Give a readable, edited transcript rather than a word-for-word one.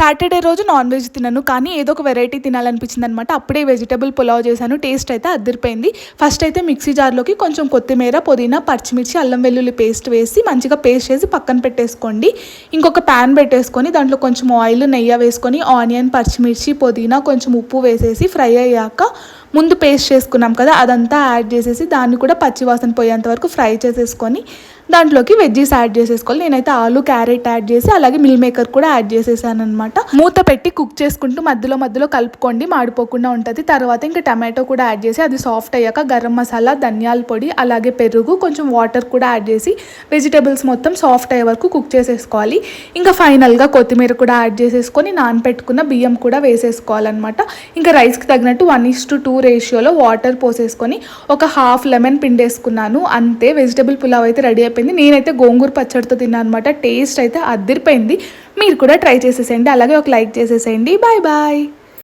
Saturday రోజు non veg తినను, కానీ ఏదో ఒక వెరైటీ తినాలనిపించింది అనమాట. అప్పుడే వెజిటబుల్ పులావ్ చేశాను. టేస్ట్ అయితే అదిరిపోయింది. ఫస్ట్ అయితే మిక్సీ జార్లోకి కొంచెం కొత్తిమీర, పుదీనా, పచ్చిమిర్చి, అల్లం వెల్లుల్లి పేస్ట్ వేసి మంచిగా పేస్ట్ చేసి పక్కన పెట్టేసుకోండి. ఇంకొక ప్యాన్ పెట్టేసుకొని దాంట్లో కొంచెం ఆయిల్, నెయ్యి వేసుకొని ఆనియన్, పచ్చిమిర్చి, పుదీనా, కొంచెం ఉప్పు వేసేసి ఫ్రై అయ్యాక ముందు పేస్ట్ చేసుకున్నాం కదా అదంతా యాడ్ చేసేసి దాన్ని కూడా పచ్చివాసన పోయేంత వరకు ఫ్రై చేసేసుకొని దాంట్లోకి వెజ్జీస్ యాడ్ చేసేసుకోవాలి. నేనైతే ఆలు, క్యారెట్ యాడ్ చేసి అలాగే మిల్ మేకర్ కూడా యాడ్ చేసేసాను అనమాట. మూత పెట్టి కుక్ చేసుకుంటూ మధ్యలో మధ్యలో కలుపుకోండి, మాడిపోకుండా ఉంటుంది. తర్వాత ఇంకా టమాటో కూడా యాడ్ చేసి అది సాఫ్ట్ అయ్యాక గరం మసాలా, ధనియాల పొడి, అలాగే పెరుగు, కొంచెం వాటర్ కూడా యాడ్ చేసి వెజిటేబుల్స్ మొత్తం సాఫ్ట్ అయ్యే వరకు కుక్ చేసేసుకోవాలి. ఇంకా ఫైనల్గా కొత్తిమీర కూడా యాడ్ చేసేసుకొని నానపెట్టుకున్న బియ్యం కూడా వేసేసుకోవాలన్నమాట. ఇంకా రైస్కి తగినట్టు 1:2 రేషియోలో వాటర్ పోసేసుకొని ఒక హాఫ్ లెమన్ పిండేసుకున్నాను. అంతే, వెజిటేబుల్ పులావ్ అయితే రెడీ అయిపోయింది. నేనైతే గోంగూర పచ్చడితో తిన్నాను అనమాట. టేస్ట్ అయితే అదిరిపోయింది. మీరు కూడా ట్రై చేసేసేయండి. అలాగే ఒక లైక్ చేసేసేయండి. Bye bye.